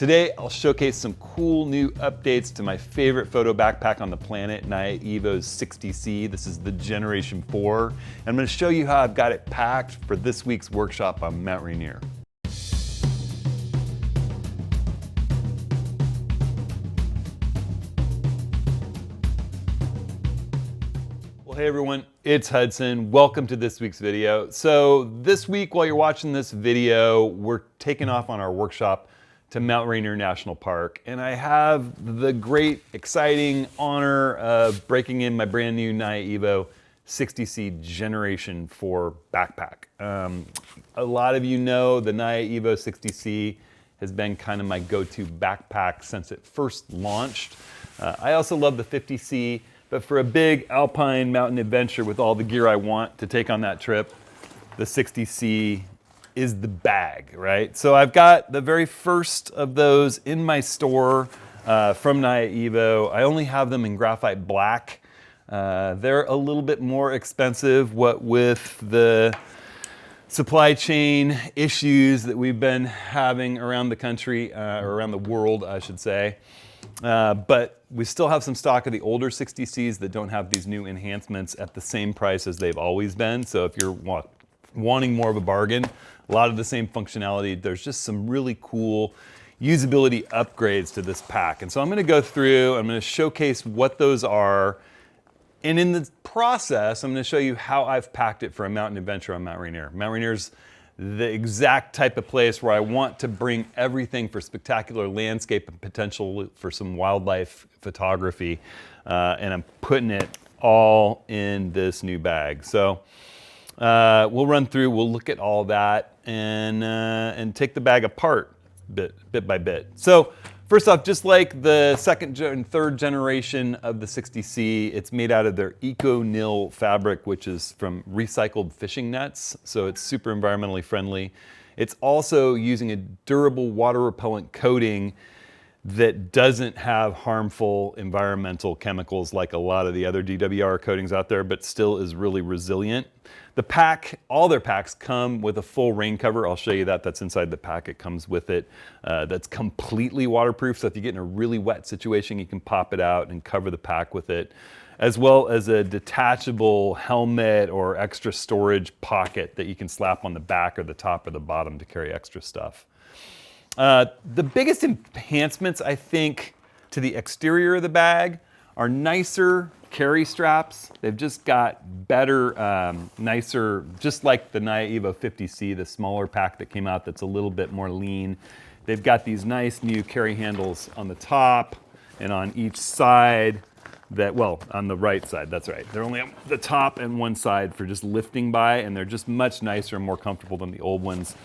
Today, I'll showcase some cool new updates to my favorite photo backpack on the planet, NYA-EVO's 60C. This is the Generation 4. And I'm going to show you how I've got it packed for this week's workshop on Mount Rainier. Well, hey everyone, it's Hudson. Welcome to this week's video. So this week, while you're watching this video, we're taking off on our workshop to Mount Rainier National Park. And I have the great, exciting honor of breaking in my brand new NYA-EVO 60C Generation 4 backpack. A lot of you know the NYA-EVO 60C has been kind of my go-to backpack since it first launched. I also love the 50C, but for a big alpine mountain adventure with all the gear I want to take on that trip, the 60C is the bag, right? So I've got the very first of those in my store from NYA-EVO. I only have them in graphite black. They're a little bit more expensive, what with the supply chain issues that we've been having around the country, or around the world, I should say. But we still have some stock of the older 60Cs that don't have these new enhancements at the same price as they've always been. So if you're wanting more of a bargain, a lot of the same functionality, there's just some really cool usability upgrades to this pack. And so I'm gonna go through, I'm gonna showcase what those are. And in the process, I'm gonna show you how I've packed it for a mountain adventure on Mount Rainier. Mount Rainier's the exact type of place where I want to bring everything for spectacular landscape and potential for some wildlife photography. And I'm putting it all in this new bag. So we'll run through, we'll look at all that and take the bag apart bit by bit. So first off, just like the second and third generation of the 60C, it's made out of their Eco-Nil fabric, which is from recycled fishing nets. So it's super environmentally friendly. It's also using a durable water repellent coating that doesn't have harmful environmental chemicals like a lot of the other DWR coatings out there, but still is really resilient. The pack, all their packs come with a full rain cover. I'll show you that. That's inside the pack. It comes with it. That's completely waterproof. So if you get in a really wet situation, you can pop it out and cover the pack with it, as well as a detachable helmet or extra storage pocket that you can slap on the back or the top or the bottom to carry extra stuff. The biggest enhancements, I think, to the exterior of the bag are nicer carry straps. They've just got better, nicer, just like the NYA-EVO 50C, the smaller pack that came out that's a little bit more lean. They've got these nice new carry handles on the top and on each side that, well, on the right side, that's right. They're only on the top and one side for just lifting by, and they're just much nicer and more comfortable than the old ones.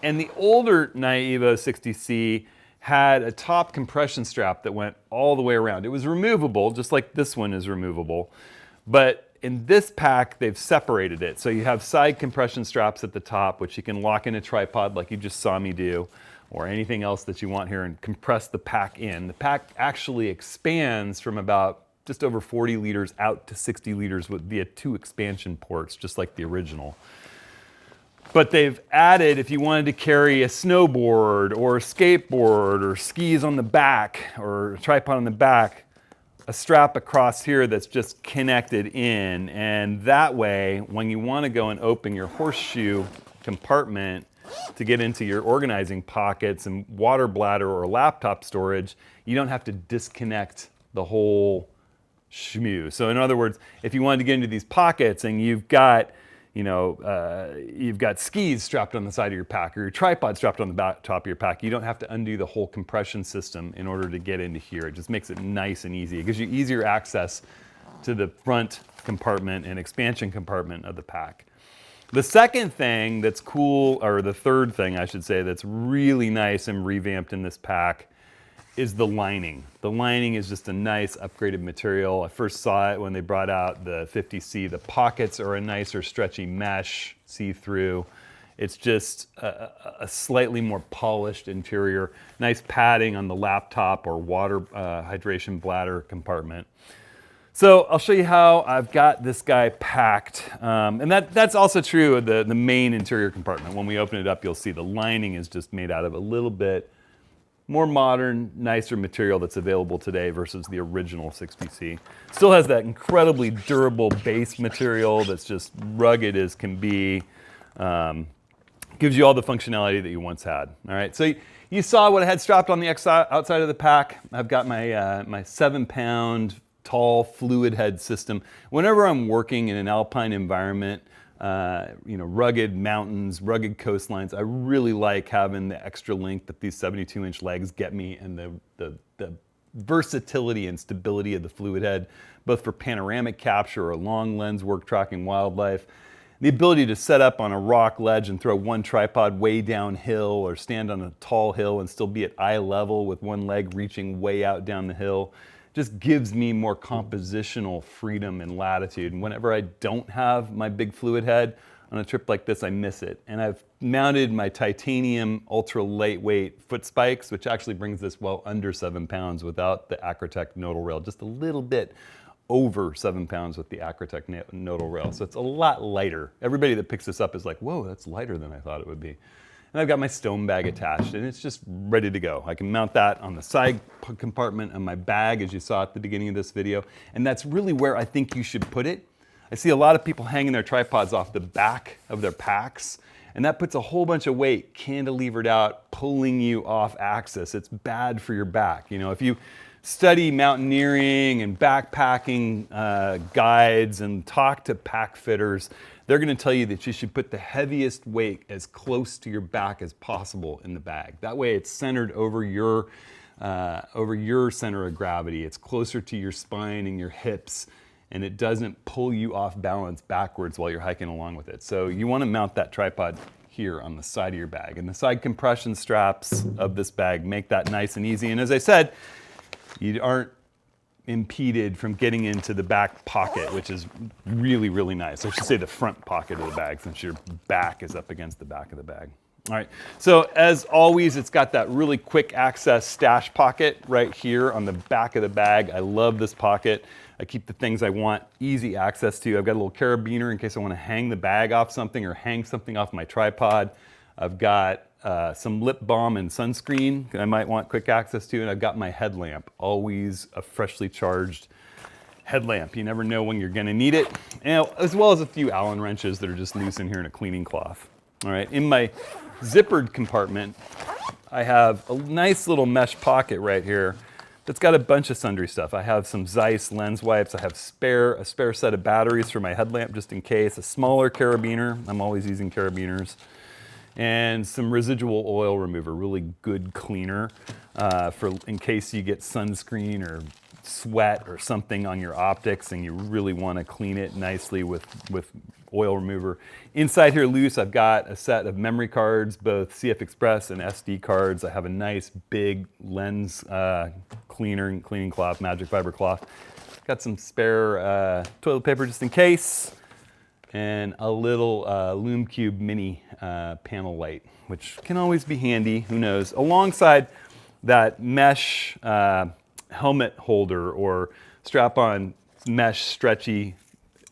And the older NYA-EVO 60C had a top compression strap that went all the way around. It was removable, just like this one is removable. But in this pack, they've separated it. So you have side compression straps at the top, which you can lock in a tripod like you just saw me do, or anything else that you want here, and compress the pack in. The pack actually expands from about just over 40 liters out to 60 liters via 2 expansion ports, just like the original. But they've added, if you wanted to carry a snowboard or a skateboard or skis on the back or a tripod on the back, a strap across here that's just connected in. And that way, when you want to go and open your horseshoe compartment to get into your organizing pockets and water bladder or laptop storage, you don't have to disconnect the whole shmoo. So in other words, if you wanted to get into these pockets and you've got you've got skis strapped on the side of your pack or your tripod strapped on the top of your pack, you don't have to undo the whole compression system in order to get into here. It just makes it nice and easy. It gives you easier access to the front compartment and expansion compartment of the pack. The second thing that's cool, or the third thing I should say, that's really nice and revamped in this pack is the lining. The lining is just a nice upgraded material. I first saw it when they brought out the 50C. The pockets are a nicer stretchy mesh, see-through. It's just a slightly more polished interior. Nice padding on the laptop or water hydration bladder compartment. So I'll show you how I've got this guy packed. And that's also true of the main interior compartment. When we open it up, you'll see the lining is just made out of a little bit more modern, nicer material that's available today versus the original 60C. Still has that incredibly durable base material that's just rugged as can be. Gives you all the functionality that you once had. All right, so you saw what I had strapped on the outside of the pack. I've got my, my 7-pound tall fluid head system. Whenever I'm working in an alpine environment, you know, rugged mountains, rugged coastlines, I really like having the extra length that these 72-inch legs get me, and the versatility and stability of the fluid head, both for panoramic capture or long lens work tracking wildlife. The ability to set up on a rock ledge and throw one tripod way downhill, or stand on a tall hill and still be at eye level with one leg reaching way out down the hill, just gives me more compositional freedom and latitude. And whenever I don't have my big fluid head on a trip like this, I miss it. And I've mounted my titanium ultra lightweight foot spikes, which actually brings this well under 7 pounds without the Acrotec nodal rail, just a little bit over 7 pounds with the Acrotec nodal rail. So it's a lot lighter. Everybody that picks this up is like, whoa, that's lighter than I thought it would be. And I've got my stone bag attached, and it's just ready to go. I can mount that on the side compartment of my bag, as you saw at the beginning of this video. And that's really where I think you should put it. I see a lot of people hanging their tripods off the back of their packs, and that puts a whole bunch of weight cantilevered out, pulling you off axis. It's bad for your back. You know, if you study mountaineering and backpacking guides and talk to pack fitters, they're going to tell you that you should put the heaviest weight as close to your back as possible in the bag. That way it's centered over your center of gravity. It's closer to your spine and your hips, and it doesn't pull you off balance backwards while you're hiking along with it. So you want to mount that tripod here on the side of your bag. And the side compression straps of this bag make that nice and easy. And as I said, you aren't impeded from getting into the back pocket, which is really, really nice. I should say the front pocket of the bag, since your back is up against the back of the bag. All right, so as always, it's got that really quick access stash pocket right here on the back of the bag. I love this pocket. I keep the things I want easy access to. I've got a little carabiner in case I want to hang the bag off something or hang something off my tripod. I've got some lip balm and sunscreen that I might want quick access to, and I've got my headlamp, always a freshly charged headlamp. You never know when you're gonna need it, and as well as a few Allen wrenches that are just loose in here in a cleaning cloth. All right, in my zippered compartment, I have a nice little mesh pocket right here that's got a bunch of sundry stuff. I have some Zeiss lens wipes. I have a spare set of batteries for my headlamp just in case, a smaller carabiner. I'm always using carabiners. And some residual oil remover, really good cleaner in case you get sunscreen or sweat or something on your optics and you really want to clean it nicely with oil remover. Inside here loose, I've got a set of memory cards, both CF Express and SD cards. I have a nice big lens cleaner and cleaning cloth, magic fiber cloth. Got some spare toilet paper just in case, and a little Lume Cube mini panel light, which can always be handy, who knows. Alongside that mesh helmet holder or strap-on mesh stretchy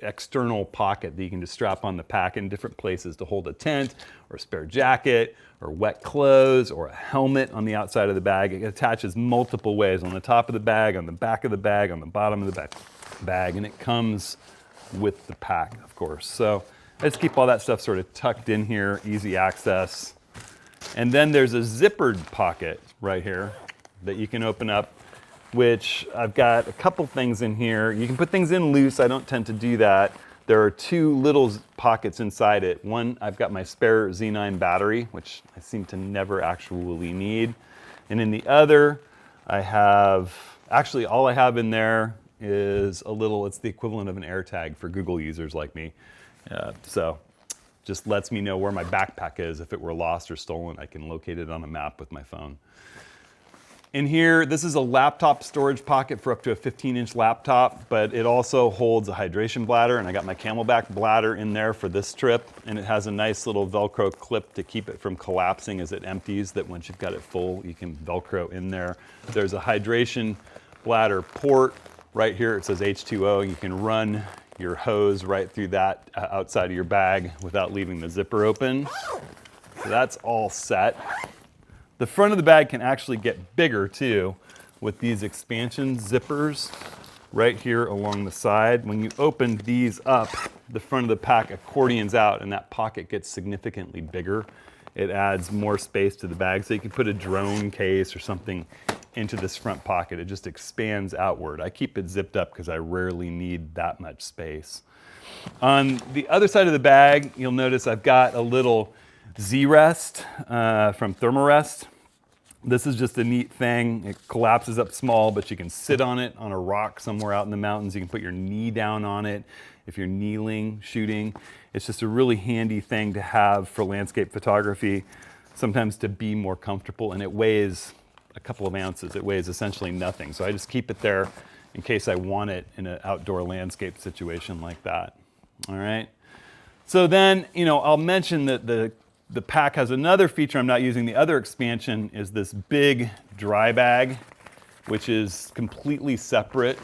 external pocket that you can just strap on the pack in different places to hold a tent or a spare jacket or wet clothes or a helmet on the outside of the bag. It attaches multiple ways, on the top of the bag, on the back of the bag, on the bottom of the bag, and it comes with the pack, of course. So I just keep all that stuff sort of tucked in here, easy access. And then there's a zippered pocket right here that you can open up, which I've got a couple things in here. You can put things in loose. I don't tend to do that. There are two little pockets inside it. One, I've got my spare Z9 battery, which I seem to never actually need. And in the other, I have, actually all I have in there is a little, it's the equivalent of an AirTag for Google users like me. So just lets me know where my backpack is. If it were lost or stolen, I can locate it on a map with my phone. In here, this is a laptop storage pocket for up to a 15-inch laptop, but it also holds a hydration bladder, and I got my Camelback bladder in there for this trip, and it has a nice little Velcro clip to keep it from collapsing as it empties, that once you've got it full, you can Velcro in there. There's a hydration bladder port right here. It says H2O. You can run your hose right through that outside of your bag without leaving the zipper open. So that's all set. The front of the bag can actually get bigger too with these expansion zippers right here along the side. When you open these up, the front of the pack accordions out and that pocket gets significantly bigger. It adds more space to the bag, so you can put a drone case or something into this front pocket. It just expands outward. I keep it zipped up because I rarely need that much space. On the other side of the bag, you'll notice I've got a little Z-Rest from Thermarest. This is just a neat thing. It collapses up small, but you can sit on it on a rock somewhere out in the mountains. You can put your knee down on it if you're kneeling, shooting. It's just a really handy thing to have for landscape photography, sometimes to be more comfortable, and it weighs a couple of ounces. It weighs essentially nothing. So I just keep it there in case I want it in an outdoor landscape situation like that. All right. So then, I'll mention that the pack has another feature I'm not using. The other expansion is this big dry bag, which is completely separate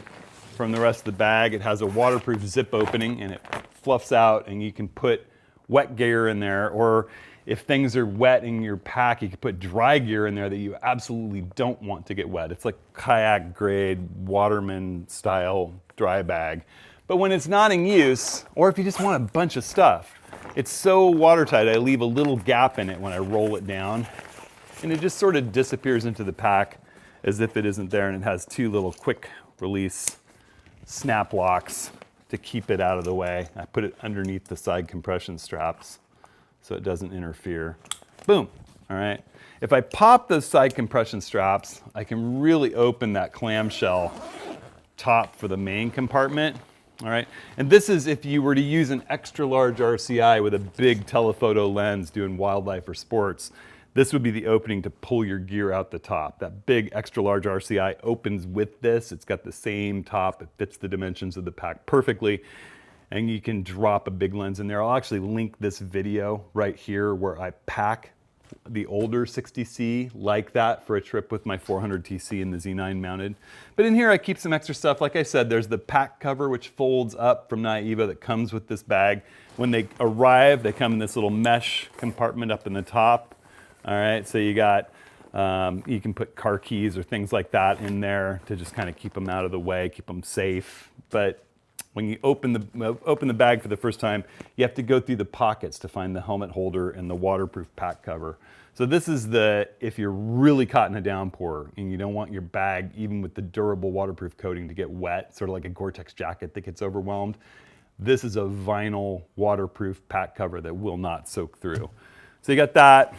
from the rest of the bag. It has a waterproof zip opening and it fluffs out, and you can put wet gear in there, or if things are wet in your pack, you can put dry gear in there that you absolutely don't want to get wet. It's like kayak grade, waterman style dry bag. But when it's not in use, or if you just want a bunch of stuff, it's so watertight, I leave a little gap in it when I roll it down, and it just sort of disappears into the pack as if it isn't there, and it has two little quick release snap locks to keep it out of the way. I put it underneath the side compression straps so it doesn't interfere. Boom, all right. If I pop those side compression straps, I can really open that clamshell top for the main compartment. All right, and this is if you were to use an extra large RCI with a big telephoto lens doing wildlife or sports, this would be the opening to pull your gear out the top. That big extra large RCI opens with this. It's got the same top. It fits the dimensions of the pack perfectly, and you can drop a big lens in there. I'll actually link this video right here where I pack the older 60C like that for a trip with my 400 TC and the Z9 mounted. But in here I keep some extra stuff. Like I said, there's the pack cover which folds up from NYA-EVO that comes with this bag. When they arrive, they come in this little mesh compartment up in the top. All right, so you got, you can put car keys or things like that in there to just kind of keep them out of the way, keep them safe. But when you open the bag for the first time, you have to go through the pockets to find the helmet holder and the waterproof pack cover. So this is if you're really caught in a downpour and you don't want your bag, even with the durable waterproof coating, to get wet, sort of like a Gore-Tex jacket that gets overwhelmed. This is a vinyl waterproof pack cover that will not soak through. So you got that.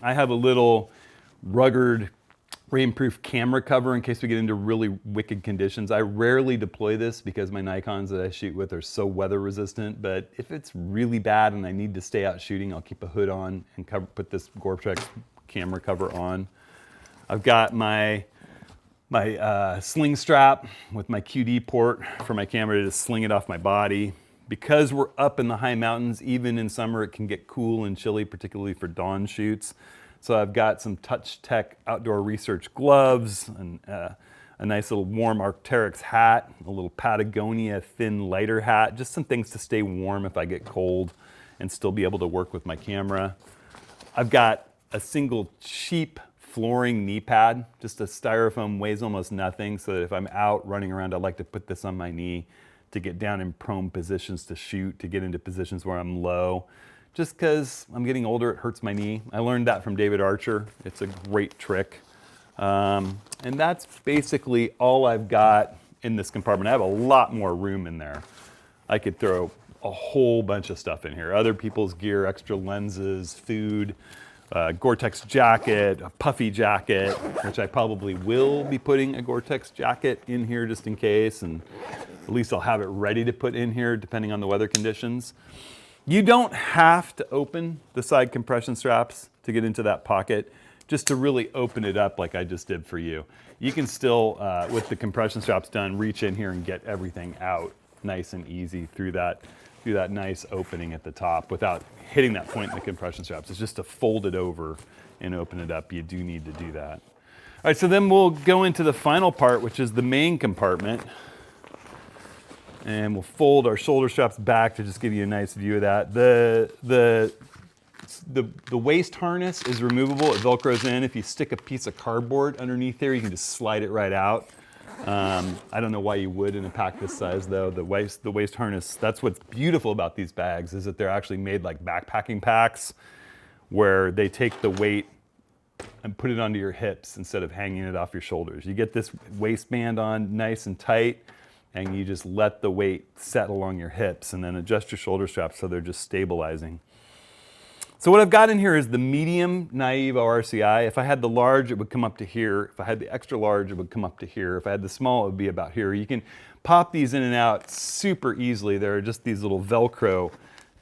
I have a little rugged rainproof camera cover in case we get into really wicked conditions. I rarely deploy this because my Nikons that I shoot with are so weather resistant, but if it's really bad and I need to stay out shooting, I'll keep a hood on and put this Gore-Tex camera cover on. I've got my sling strap with my QD port for my camera to just sling it off my body. Because we're up in the high mountains, even in summer, it can get cool and chilly, particularly for dawn shoots. So I've got some Touch Tech outdoor research gloves, and a nice little warm Arc'teryx hat, a little Patagonia thin lighter hat, just some things to stay warm if I get cold and still be able to work with my camera. I've got a single cheap flooring knee pad, just a styrofoam, weighs almost nothing, so that if I'm out running around, I like to put this on my knee to get down in prone positions to shoot, to get into positions where I'm low. Just because I'm getting older, it hurts my knee. I learned that from David Archer. It's a great trick. And that's basically all I've got in this compartment. I have a lot more room in there. I could throw a whole bunch of stuff in here. Other people's gear, extra lenses, food, Gore-Tex jacket, a puffy jacket, which I probably will be putting a Gore-Tex jacket in here just in case, and at least I'll have it ready to put in here depending on the weather conditions. You don't have to open the side compression straps to get into that pocket, just to really open it up like I just did for you. You can still, with the compression straps done, reach in here and get everything out nice and easy through that nice opening at the top without hitting that point in the compression straps. It's just to fold it over and open it up. You do need to do that. All right, so then we'll go into the final part, which is the main compartment. And we'll fold our shoulder straps back to just give you a nice view of that. The the waist harness is removable. It Velcros in. If you stick a piece of cardboard underneath there, you can just slide it right out. I don't know why you would in a pack this size though. The waist harness, that's what's beautiful about these bags, is that they're actually made like backpacking packs where they take the weight and put it onto your hips instead of hanging it off your shoulders. You get this waistband on nice and tight, and you just let the weight set along your hips and then adjust your shoulder straps so they're just stabilizing. So what I've got in here is the medium NYA-EVO RCI. If I had the large, it would come up to here. If I had the extra large, it would come up to here. If I had the small, it would be about here. You can pop these in and out super easily. There are just these little Velcro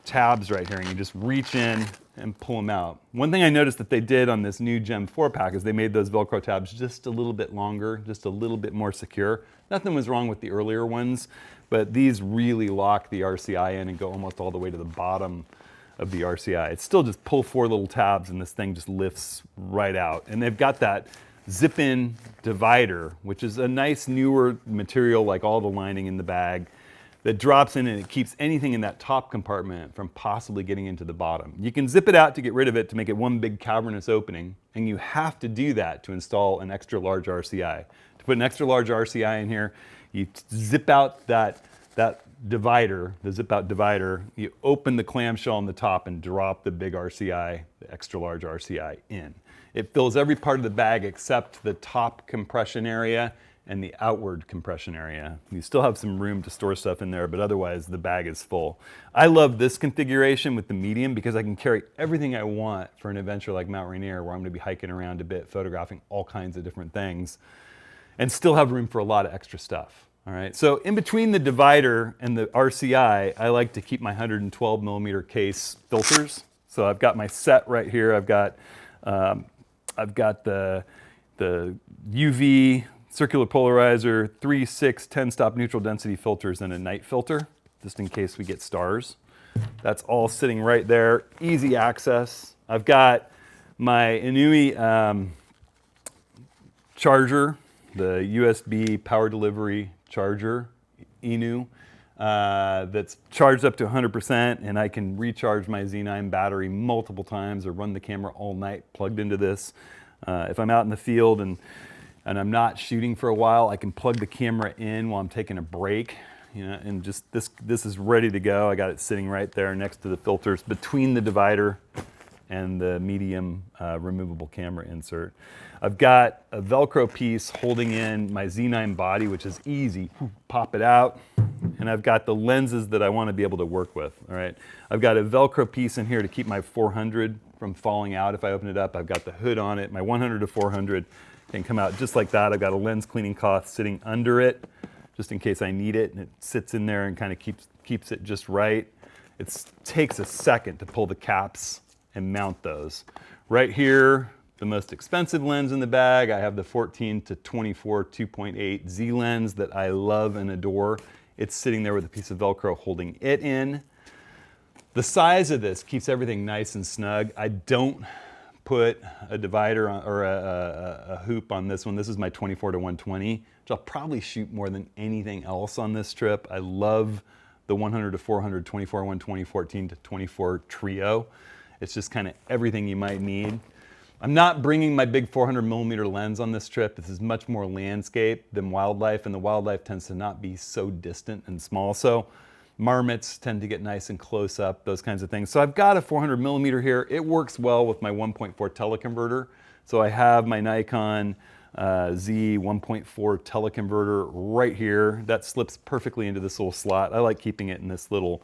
tabs right here, and you just reach in and pull them out. One thing I noticed that they did on this new Gen 4 pack is they made those Velcro tabs just a little bit longer, just a little bit more secure. Nothing was wrong with the earlier ones, but these really lock the RCI in and go almost all the way to the bottom of the RCI. It's still just pull 4 little tabs and this thing just lifts right out. And they've got that zip-in divider, which is a nice newer material like all the lining in the bag, that drops in and it keeps anything in that top compartment from possibly getting into the bottom. You can zip it out to get rid of it to make it one big cavernous opening, and you have to do that to install an extra large RCI. To put an extra large RCI in here, you zip out that divider, the zip out divider, you open the clamshell on the top and drop the big RCI, the extra large RCI in. It fills every part of the bag except the top compression area and the outward compression area. You still have some room to store stuff in there, but otherwise the bag is full. I love this configuration with the medium because I can carry everything I want for an adventure like Mount Rainier, where I'm gonna be hiking around a bit, photographing all kinds of different things, and still have room for a lot of extra stuff. All right, so in between the divider and the RCI, I like to keep my 112 millimeter case filters. So I've got my set right here. I've got the UV circular polarizer, 3, 6, 10 stop neutral density filters, and a night filter, just in case we get stars. That's all sitting right there, easy access. I've got my NYA charger, the USB power delivery charger, ENU, that's charged up to 100%, and I can recharge my Z9 battery multiple times or run the camera all night plugged into this. If I'm out in the field and I'm not shooting for a while, I can plug the camera in while I'm taking a break, you know, and just this is ready to go. I got it sitting right there next to the filters between the divider and the medium removable camera insert. I've got a Velcro piece holding in my Z9 body, which is easy. Pop it out, and I've got the lenses that I want to be able to work with. All right, I've got a Velcro piece in here to keep my 400 from falling out if I open it up. I've got the hood on it. My 100 to 400 can come out just like that. I've got a lens cleaning cloth sitting under it, just in case I need it, and it sits in there and kind of keeps it just right. It takes a second to pull the caps and mount those. Right here, the most expensive lens in the bag, I have the 14 to 24 2.8 Z lens that I love and adore. It's sitting there with a piece of Velcro holding it in. The size of this keeps everything nice and snug. I don't put a divider on, or a hoop on this one. This is my 24 to 120, which I'll probably shoot more than anything else on this trip. I love the 100 to 400, 24, 120, 14 to 24 trio. It's just kind of everything you might need. I'm not bringing my big 400 millimeter lens on this trip. This is much more landscape than wildlife, and the wildlife tends to not be so distant and small. So marmots tend to get nice and close up, those kinds of things. So I've got a 400 millimeter here. It works well with my 1.4 teleconverter. So I have my Nikon Z 1.4 teleconverter right here. That slips perfectly into this little slot. I like keeping it in this little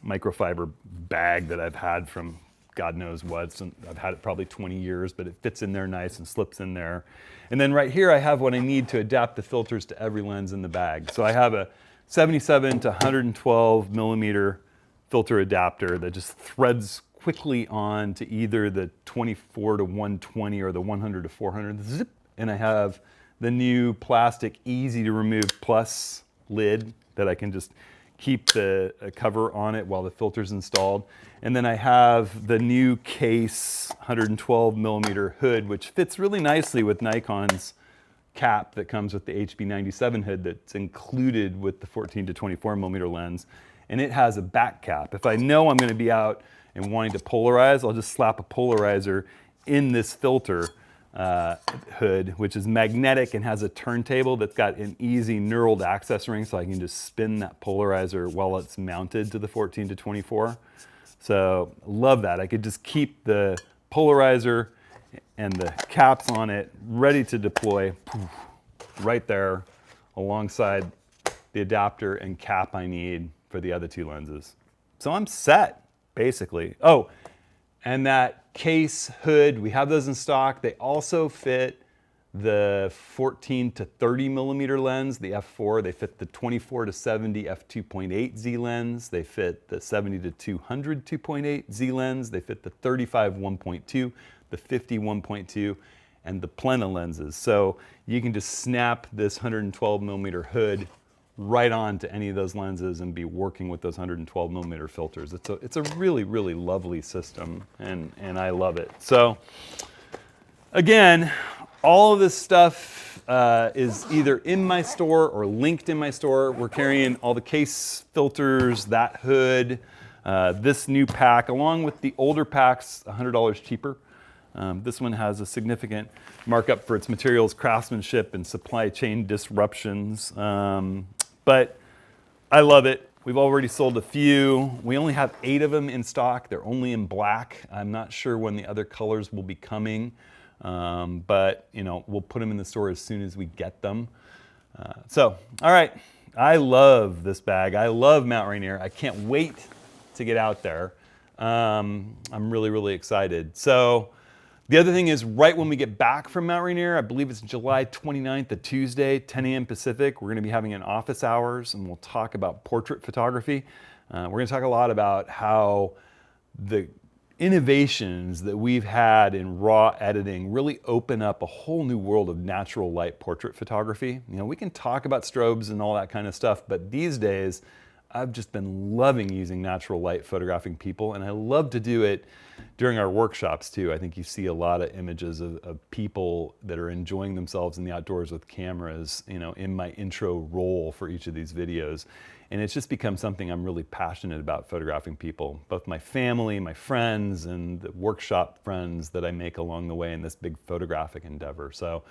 microfiber bag that I've had from God knows what. I've had it probably 20 years, but it fits in there nice and slips in there. And then right here I have what I need to adapt the filters to every lens in the bag. So I have a 77 to 112 millimeter filter adapter that just threads quickly on to either the 24 to 120 or the 100 to 400. Zip. And I have the new plastic easy to remove plus lid that I can just keep the cover on it while the filter's installed. And then I have the new case 112 millimeter hood, which fits really nicely with Nikon's cap that comes with the HB97 hood that's included with the 14 to 24 millimeter lens. And it has a back cap. If I know I'm going to be out and wanting to polarize, I'll just slap a polarizer in this filter hood, which is magnetic and has a turntable that's got an easy knurled access ring, so I can just spin that polarizer while it's mounted to the 14 to 24. So love that. I could just keep the polarizer and the caps on it ready to deploy right there alongside the adapter and cap I need for the other two lenses. So I'm set, basically. Oh, and that case hood, we have those in stock. They also fit the 14 to 30 millimeter lens, the f4. They fit the 24 to 70 f2.8 Z lens. They fit the 70 to 200 2.8 Z lens. They fit the 35 1.2, the 50 1.2, and the Plena lenses. So you can just snap this 112 millimeter hood right on to any of those lenses and be working with those 112 millimeter filters. It's a really, really lovely system, and I love it. So again, all of this stuff is either in my store or linked in my store. We're carrying all the case filters, that hood, this new pack, along with the older packs, $100 cheaper. This one has a significant markup for its materials, craftsmanship, and supply chain disruptions. But I love it. We've already sold a few. We only have 8 of them in stock. They're only in black. I'm not sure when the other colors will be coming, but you know, we'll put them in the store as soon as we get them. So, all right. I love this bag. I love Mount Rainier. I can't wait to get out there. I'm really, really excited. So, the other thing is, right when we get back from Mount Rainier, I believe it's July 29th, a Tuesday, 10 a.m. Pacific, we're going to be having an office hours, and we'll talk about portrait photography. We're going to talk a lot about how the innovations that we've had in raw editing really open up a whole new world of natural light portrait photography. You know, we can talk about strobes and all that kind of stuff, but these days, I've just been loving using natural light photographing people, and I love to do it during our workshops too. I think you see a lot of images of people that are enjoying themselves in the outdoors with cameras, you know, in my intro roll for each of these videos. And it's just become something I'm really passionate about, photographing people, both my family, my friends, and the workshop friends that I make along the way in this big photographic endeavor. So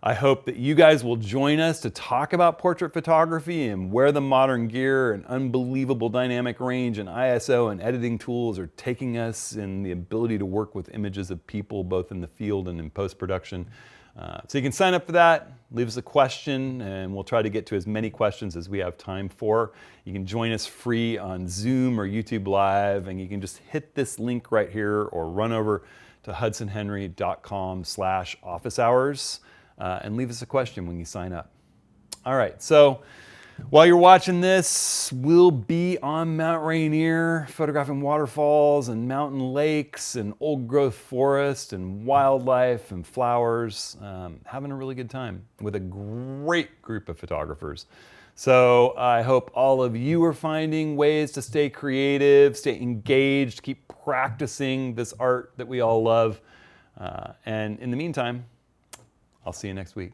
I hope that you guys will join us to talk about portrait photography and where the modern gear and unbelievable dynamic range and ISO and editing tools are taking us, in the ability to work with images of people both in the field and in post-production. So you can sign up for that, leave us a question, and we'll try to get to as many questions as we have time for. You can join us free on Zoom or YouTube Live, and you can just hit this link right here or run over to hudsonhenry.com/office hours. And leave us a question when you sign up. All right, so while you're watching this, we'll be on Mount Rainier, photographing waterfalls and mountain lakes and old growth forest and wildlife and flowers, having a really good time with a great group of photographers. So I hope all of you are finding ways to stay creative, stay engaged, keep practicing this art that we all love. And in the meantime, I'll see you next week.